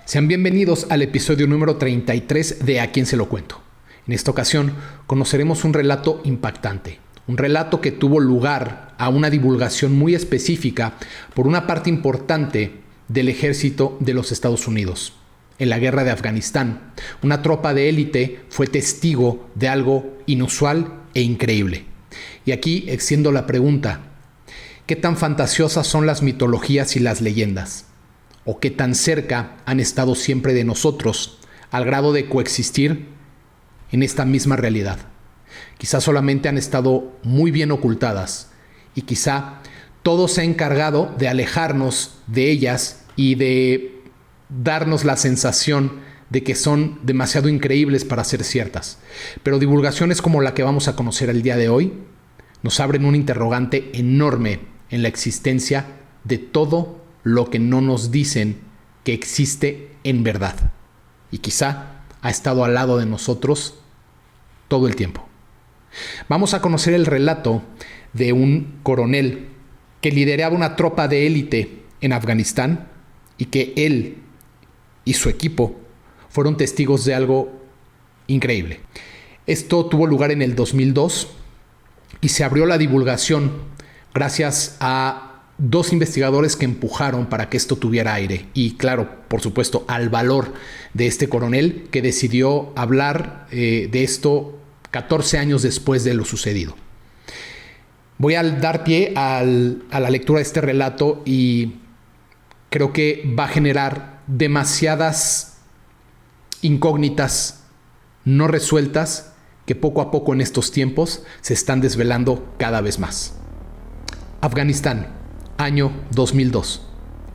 Sean bienvenidos al episodio número 33 de A Quién se lo cuento. En esta ocasión conoceremos un relato impactante, un relato que tuvo lugar a una divulgación muy específica por una parte importante del ejército de los Estados Unidos. En la guerra de Afganistán, una tropa de élite fue testigo de algo inusual e increíble. Y aquí extiendo la pregunta: ¿qué tan fantasiosas son las mitologías y las leyendas? ¿O qué tan cerca han estado siempre de nosotros al grado de coexistir en esta misma realidad? Quizá solamente han estado muy bien ocultadas y quizá todo se ha encargado de alejarnos de ellas y de darnos la sensación de que son demasiado increíbles para ser ciertas. Pero divulgaciones como la que vamos a conocer el día de hoy nos abren un interrogante enorme en la existencia de todo lo que no nos dicen que existe en verdad. Y quizá ha estado al lado de nosotros todo el tiempo. Vamos a conocer el relato de un coronel que lideraba una tropa de élite en Afganistán y que él y su equipo fueron testigos de algo increíble. Esto tuvo lugar en el 2002 y se abrió la divulgación gracias a dos investigadores que empujaron para que esto tuviera aire y, claro, por supuesto, al valor de este coronel que decidió hablar de esto 14 años después de lo sucedido. Voy a dar pie a la lectura de este relato y creo que va a generar demasiadas incógnitas no resueltas que poco a poco en estos tiempos se están desvelando cada vez más. Afganistán, año 2002.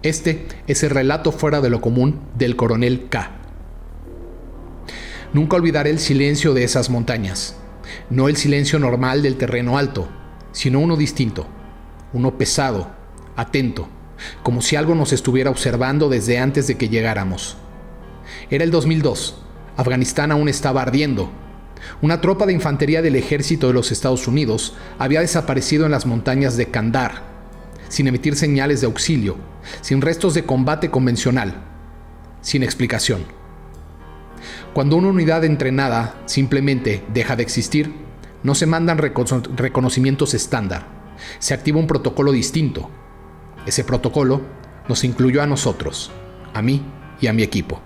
Este es el relato fuera de lo común del coronel K. Nunca olvidaré el silencio de esas montañas. No el silencio normal del terreno alto, sino uno distinto, uno pesado, atento, como si algo nos estuviera observando desde antes de que llegáramos. Era el 2002. Afganistán aún estaba ardiendo. Una tropa de infantería del ejército de los Estados Unidos había desaparecido en las montañas de Kandahar, sin emitir señales de auxilio, sin restos de combate convencional, sin explicación. Cuando una unidad entrenada simplemente deja de existir, no se mandan reconocimientos estándar, se activa un protocolo distinto. Ese protocolo nos incluyó a nosotros, a mí y a mi equipo.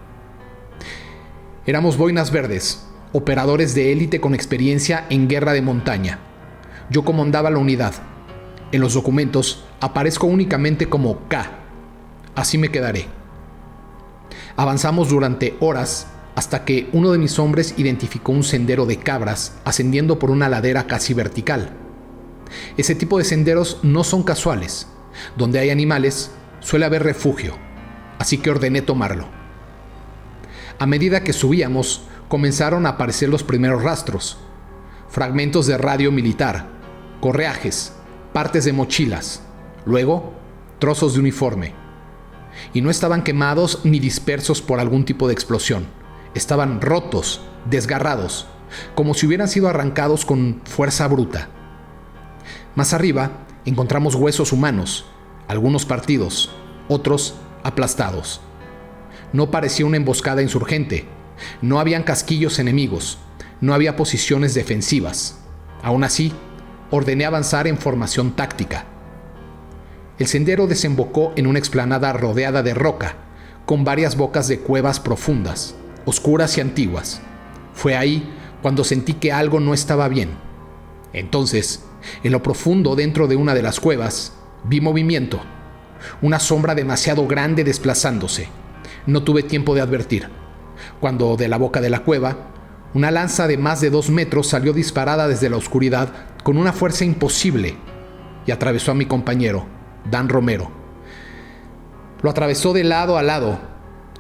Éramos boinas verdes, operadores de élite con experiencia en guerra de montaña. Yo comandaba la unidad. En los documentos aparezco únicamente como K. Así me quedaré. Avanzamos durante horas hasta que uno de mis hombres identificó un sendero de cabras ascendiendo por una ladera casi vertical. Ese tipo de senderos no son casuales. Donde hay animales suele haber refugio, así que ordené tomarlo. A medida que subíamos, comenzaron a aparecer los primeros rastros: fragmentos de radio militar, correajes, partes de mochilas, luego trozos de uniforme. Y no estaban quemados ni dispersos por algún tipo de explosión. Estaban rotos, desgarrados, como si hubieran sido arrancados con fuerza bruta. Más arriba encontramos huesos humanos, algunos partidos, otros aplastados. No parecía una emboscada insurgente. No habían casquillos enemigos. No había posiciones defensivas. Aún así, ordené avanzar en formación táctica. El sendero desembocó en una explanada rodeada de roca, con varias bocas de cuevas profundas, oscuras y antiguas. Fue ahí cuando sentí que algo no estaba bien. Entonces, en lo profundo dentro de una de las cuevas, vi movimiento. Una sombra demasiado grande desplazándose. No tuve tiempo de advertir, cuando de la boca de la cueva, una lanza de más de 2 metros salió disparada desde la oscuridad con una fuerza imposible y atravesó a mi compañero, Dan Romero. Lo atravesó de lado a lado.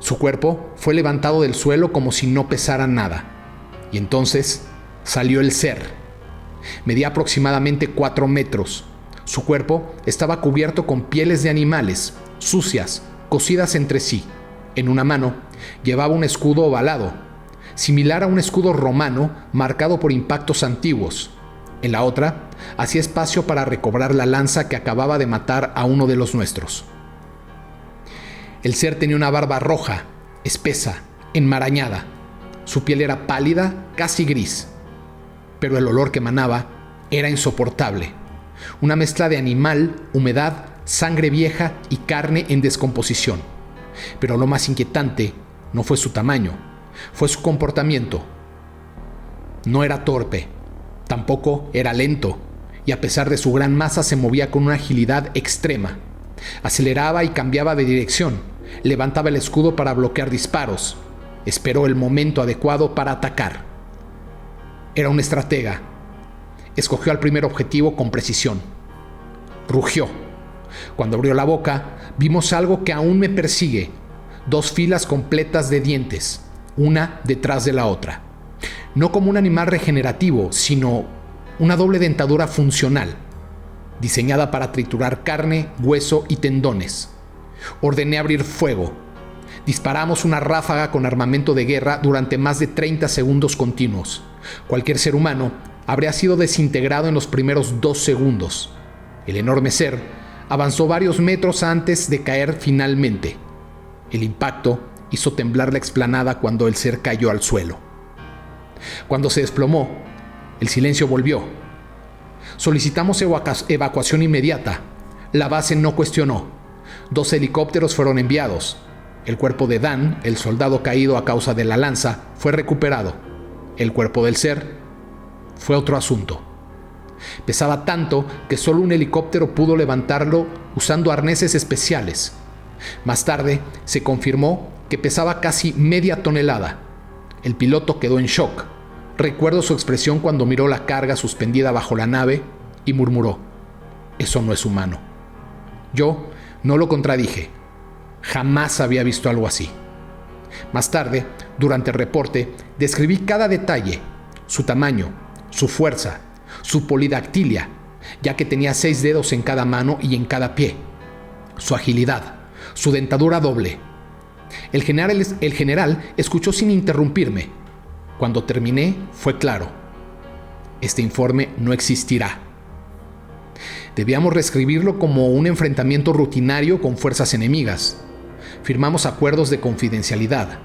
Su cuerpo fue levantado del suelo como si no pesara nada. Y entonces salió el ser. Medía aproximadamente 4 metros. Su cuerpo estaba cubierto con pieles de animales, sucias, cosidas entre sí. En una mano llevaba un escudo ovalado, similar a un escudo romano marcado por impactos antiguos. En la otra, hacía espacio para recobrar la lanza que acababa de matar a uno de los nuestros. El ser tenía una barba roja, espesa, enmarañada. Su piel era pálida, casi gris, pero el olor que emanaba era insoportable. Una mezcla de animal, humedad, sangre vieja y carne en descomposición. Pero lo más inquietante no fue su tamaño, fue su comportamiento. No era torpe, tampoco era lento, y a pesar de su gran masa se movía con una agilidad extrema. Aceleraba y cambiaba de dirección, levantaba el escudo para bloquear disparos, esperó el momento adecuado para atacar. Era un estratega. Escogió al primer objetivo con precisión. Rugió. Cuando abrió la boca, vimos algo que aún me persigue: 2 filas completas de dientes, una detrás de la otra. No como un animal regenerativo, sino una doble dentadura funcional, diseñada para triturar carne, hueso y tendones. Ordené abrir fuego. Disparamos una ráfaga con armamento de guerra durante más de 30 segundos continuos. Cualquier ser humano habría sido desintegrado en los primeros 2 segundos. El enorme ser avanzó varios metros antes de caer finalmente. El impacto hizo temblar la explanada cuando el ser cayó al suelo. Cuando se desplomó, el silencio volvió. Solicitamos evacuación inmediata. La base no cuestionó. 2 helicópteros fueron enviados. El cuerpo de Dan, el soldado caído a causa de la lanza, fue recuperado. El cuerpo del ser fue otro asunto. Pesaba tanto que solo un helicóptero pudo levantarlo usando arneses especiales. Más tarde se confirmó que pesaba casi media tonelada. El piloto quedó en shock. Recuerdo su expresión cuando miró la carga suspendida bajo la nave y murmuró: «Eso no es humano». Yo no lo contradije. Jamás había visto algo así. Más tarde, durante el reporte, describí cada detalle: su tamaño, su fuerza, su polidactilia, ya que tenía 6 dedos en cada mano y en cada pie, su agilidad, su dentadura doble. El general escuchó sin interrumpirme. Cuando terminé, fue claro: este informe no existirá. Debíamos reescribirlo como un enfrentamiento rutinario con fuerzas enemigas. Firmamos acuerdos de confidencialidad.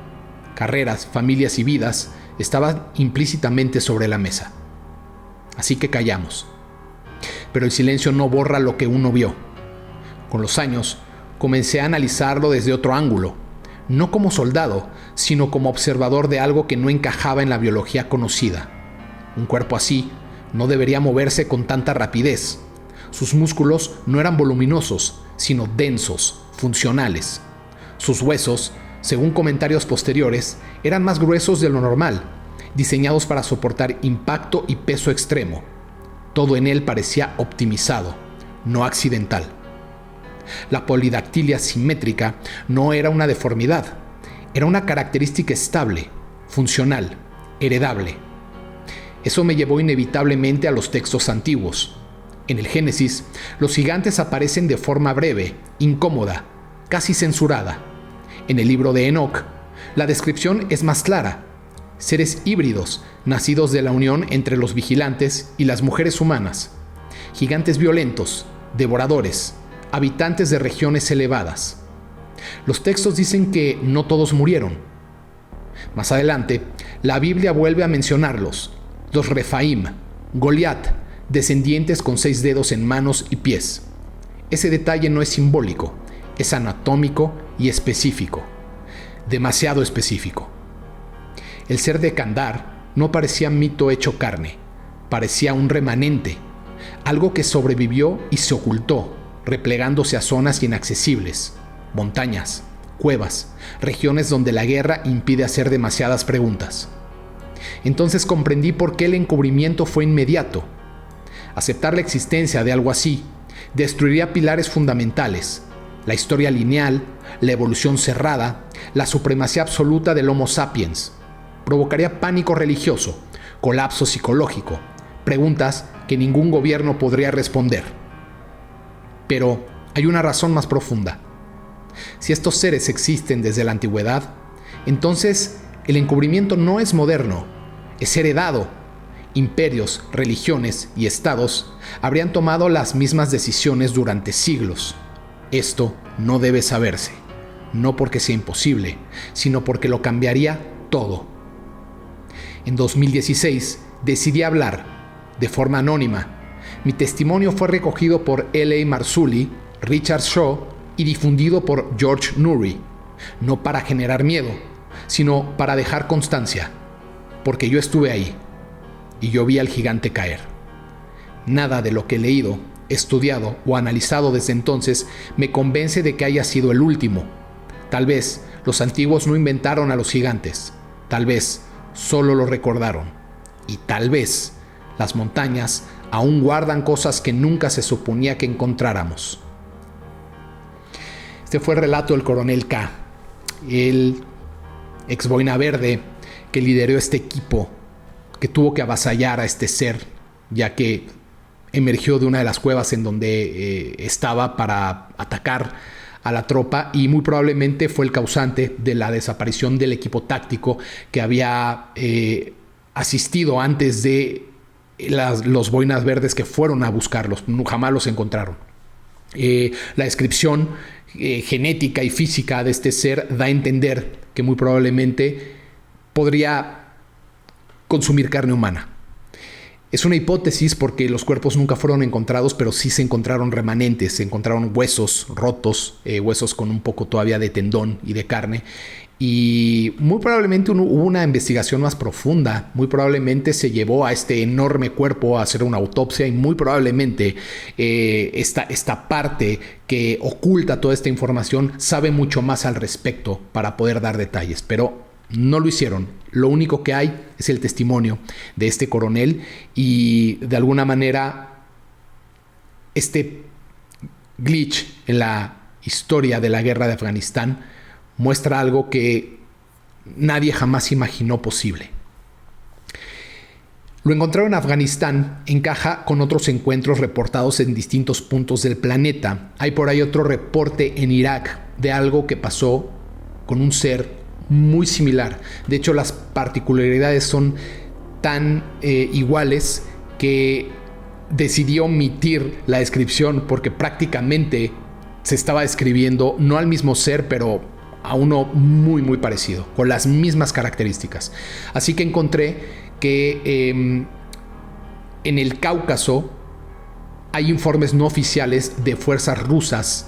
Carreras, familias y vidas estaban implícitamente sobre la mesa. Así que callamos. Pero el silencio no borra lo que uno vio. Con los años, comencé a analizarlo desde otro ángulo, no como soldado, sino como observador de algo que no encajaba en la biología conocida. Un cuerpo así no debería moverse con tanta rapidez. Sus músculos no eran voluminosos, sino densos, funcionales. Sus huesos, según comentarios posteriores, eran más gruesos de lo normal, diseñados para soportar impacto y peso extremo. Todo en él parecía optimizado, no accidental. La polidactilia simétrica no era una deformidad, era una característica estable, funcional, heredable. Eso me llevó inevitablemente a los textos antiguos. En el Génesis, los gigantes aparecen de forma breve, incómoda, casi censurada. En el libro de Enoc, la descripción es más clara: seres híbridos, nacidos de la unión entre los vigilantes y las mujeres humanas, gigantes violentos, devoradores, habitantes de regiones elevadas. Los textos dicen que no todos murieron. Más adelante, la Biblia vuelve a mencionarlos: los Refaim, Goliat, descendientes con 6 dedos en manos y pies. Ese detalle no es simbólico, es anatómico y específico, demasiado específico. El ser de Kandar no parecía mito hecho carne, parecía un remanente, algo que sobrevivió y se ocultó, replegándose a zonas inaccesibles, montañas, cuevas, regiones donde la guerra impide hacer demasiadas preguntas. Entonces comprendí por qué el encubrimiento fue inmediato. Aceptar la existencia de algo así destruiría pilares fundamentales: la historia lineal, la evolución cerrada, la supremacía absoluta del Homo sapiens. Provocaría pánico religioso, colapso psicológico, preguntas que ningún gobierno podría responder. Pero hay una razón más profunda. Si estos seres existen desde la antigüedad, entonces el encubrimiento no es moderno, es heredado. Imperios, religiones y estados habrían tomado las mismas decisiones durante siglos. Esto no debe saberse. no porque sea imposible, sino porque lo cambiaría todo. En 2016 decidí hablar de forma anónima. Mi testimonio fue recogido por L.A. Marzulli, Richard Shaw y difundido por George Noory, no para generar miedo, sino para dejar constancia, porque yo estuve ahí y yo vi al gigante caer. Nada de lo que he leído, estudiado o analizado desde entonces me convence de que haya sido el último. Tal vez los antiguos no inventaron a los gigantes, tal vez solo lo recordaron, y tal vez las montañas aún guardan cosas que nunca se suponía que encontráramos. Este fue el relato del coronel K, el ex boina verde que lideró este equipo que tuvo que avasallar a este ser, ya que emergió de una de las cuevas en donde estaba para atacar a la tropa, y muy probablemente fue el causante de la desaparición del equipo táctico que había asistido antes de los boinas verdes que fueron a buscarlos. Jamás los encontraron. La descripción genética y física de este ser da a entender que muy probablemente podría consumir carne humana. Es una hipótesis porque los cuerpos nunca fueron encontrados, pero sí se encontraron remanentes, se encontraron huesos rotos, huesos con un poco todavía de tendón y de carne. Y muy probablemente hubo una investigación más profunda, muy probablemente se llevó a este enorme cuerpo a hacer una autopsia, y muy probablemente esta parte que oculta toda esta información sabe mucho más al respecto para poder dar detalles, pero no lo hicieron. Lo único que hay es el testimonio de este coronel, y de alguna manera este glitch en la historia de la guerra de Afganistán muestra algo que nadie jamás imaginó posible. Lo encontrado en Afganistán encaja con otros encuentros reportados en distintos puntos del planeta. Hay por ahí otro reporte en Irak de algo que pasó con un ser muy similar. De hecho, las particularidades son tan iguales que decidí omitir la descripción, porque prácticamente se estaba describiendo no al mismo ser, pero a uno muy muy parecido, con las mismas características. Así que encontré que en el Cáucaso hay informes no oficiales de fuerzas rusas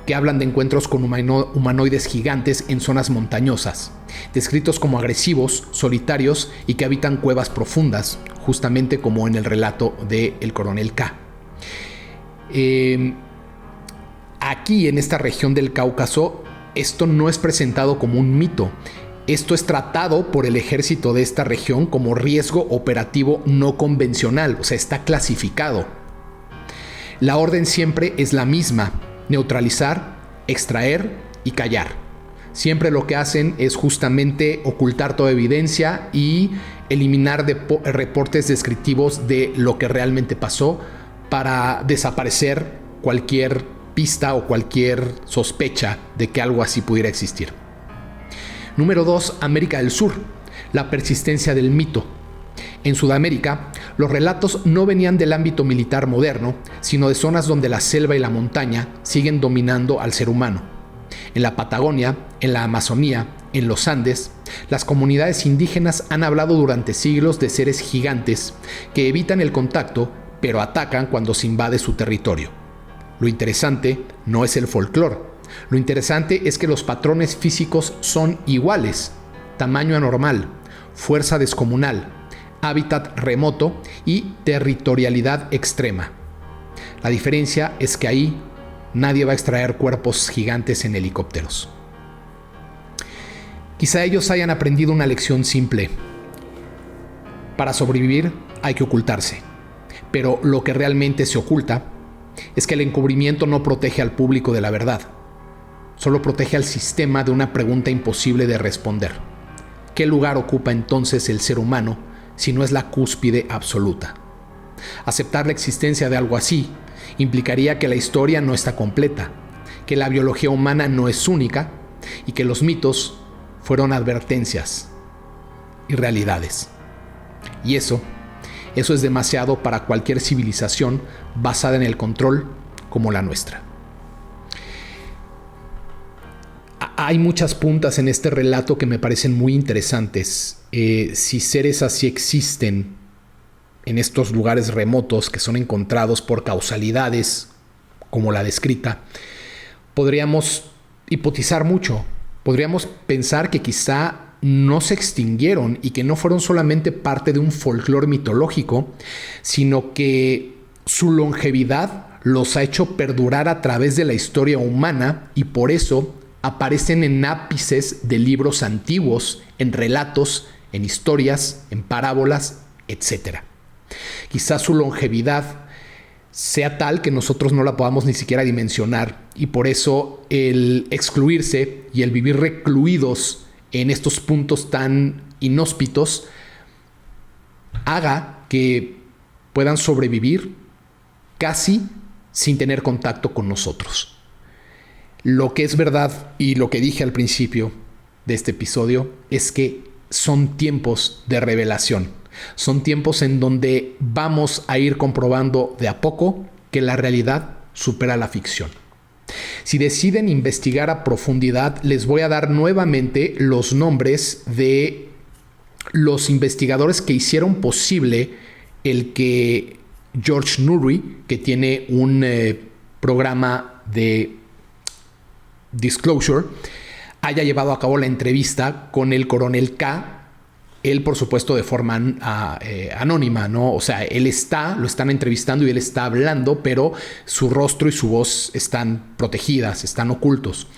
que hablan de encuentros con humanoides gigantes en zonas montañosas, descritos como agresivos, solitarios y que habitan cuevas profundas, justamente como en el relato del coronel K. Aquí, en esta región del Cáucaso, esto no es presentado como un mito. Esto es tratado por el ejército de esta región como riesgo operativo no convencional, o sea, está clasificado. La orden siempre es la misma: neutralizar, extraer y callar. Siempre lo que hacen es justamente ocultar toda evidencia y eliminar reportes descriptivos de lo que realmente pasó, para desaparecer cualquier pista o cualquier sospecha de que algo así pudiera existir. Número 2. América del Sur. La persistencia del mito. En Sudamérica, los relatos no venían del ámbito militar moderno, sino de zonas donde la selva y la montaña siguen dominando al ser humano. En la Patagonia, en la Amazonía, en los Andes, las comunidades indígenas han hablado durante siglos de seres gigantes que evitan el contacto, pero atacan cuando se invade su territorio. Lo interesante no es el folclore. Lo interesante es que los patrones físicos son iguales: tamaño anormal, fuerza descomunal, hábitat remoto y territorialidad extrema. La diferencia es que ahí nadie va a extraer cuerpos gigantes en helicópteros. Quizá ellos hayan aprendido una lección simple: para sobrevivir hay que ocultarse. Pero lo que realmente se oculta es que el encubrimiento no protege al público de la verdad, solo protege al sistema de una pregunta imposible de responder. ¿Qué lugar ocupa entonces el ser humano si no es la cúspide absoluta? Aceptar la existencia de algo así implicaría que la historia no está completa, que la biología humana no es única y que los mitos fueron advertencias y realidades. Y eso es demasiado para cualquier civilización basada en el control como la nuestra. Hay muchas puntas en este relato que me parecen muy interesantes. Si seres así existen en estos lugares remotos que son encontrados por causalidades como la descrita, podríamos hipotizar mucho. Podríamos pensar que quizá no se extinguieron y que no fueron solamente parte de un folclore mitológico, sino que su longevidad los ha hecho perdurar a través de la historia humana y por eso aparecen en ápices de libros antiguos, en relatos, en historias, en parábolas, etc. Quizás su longevidad sea tal que nosotros no la podamos ni siquiera dimensionar y por eso el excluirse y el vivir recluidos en estos puntos tan inhóspitos haga que puedan sobrevivir casi sin tener contacto con nosotros. Lo que es verdad y lo que dije al principio de este episodio es que son tiempos de revelación. Son tiempos en donde vamos a ir comprobando de a poco que la realidad supera la ficción. Si deciden investigar a profundidad, les voy a dar nuevamente los nombres de los investigadores que hicieron posible el que George Noory, que tiene un programa de Disclosure, haya llevado a cabo la entrevista con el coronel K. Él, por supuesto, de forma anónima, ¿no? O sea, lo están entrevistando y él está hablando, pero su rostro y su voz están protegidas, están ocultos.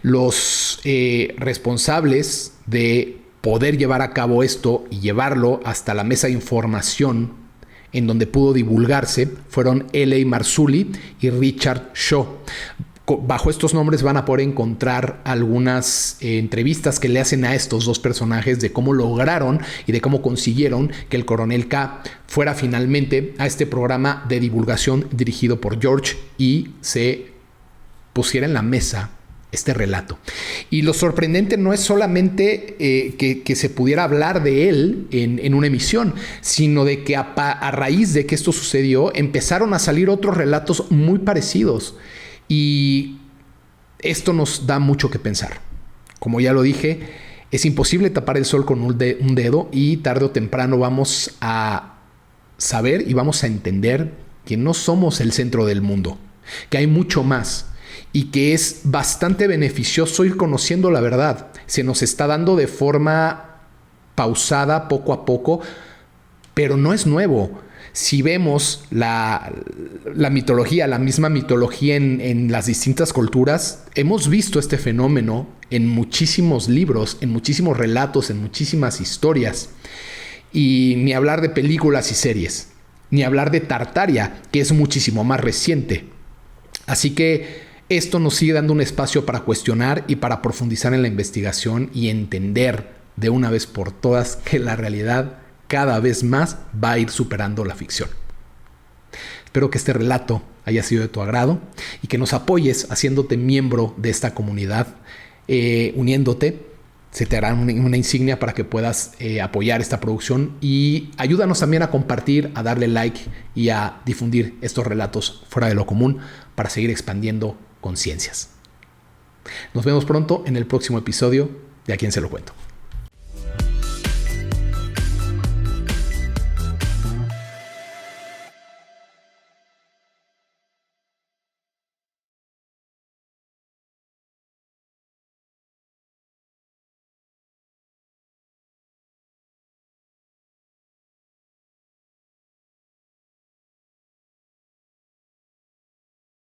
Los responsables de poder llevar a cabo esto y llevarlo hasta la mesa de información en donde pudo divulgarse fueron L.A. Marzulli y Richard Shaw. Bajo estos nombres van a poder encontrar algunas entrevistas que le hacen a estos dos personajes de cómo lograron y de cómo consiguieron que el coronel K fuera finalmente a este programa de divulgación dirigido por George y se pusiera en la mesa este relato. Y lo sorprendente no es solamente que se pudiera hablar de él en una emisión, sino de que a raíz de que esto sucedió empezaron a salir otros relatos muy parecidos. Y esto nos da mucho que pensar. Como ya lo dije, es imposible tapar el sol con un dedo y tarde o temprano vamos a saber y vamos a entender que no somos el centro del mundo, que hay mucho más y que es bastante beneficioso ir conociendo la verdad. Se nos está dando de forma pausada, poco a poco, pero no es nuevo. Si vemos la mitología, la misma mitología en las distintas culturas, hemos visto este fenómeno en muchísimos libros, en muchísimos relatos, en muchísimas historias. Y ni hablar de películas y series, ni hablar de Tartaria, que es muchísimo más reciente. Así que esto nos sigue dando un espacio para cuestionar y para profundizar en la investigación y entender de una vez por todas que la realidad cada vez más va a ir superando la ficción. Espero que este relato haya sido de tu agrado y que nos apoyes haciéndote miembro de esta comunidad, uniéndote. Se te hará una insignia para que puedas apoyar esta producción y ayúdanos también a compartir, a darle like y a difundir estos relatos fuera de lo común para seguir expandiendo conciencias. Nos vemos pronto en el próximo episodio de A Quién Se Lo Cuento.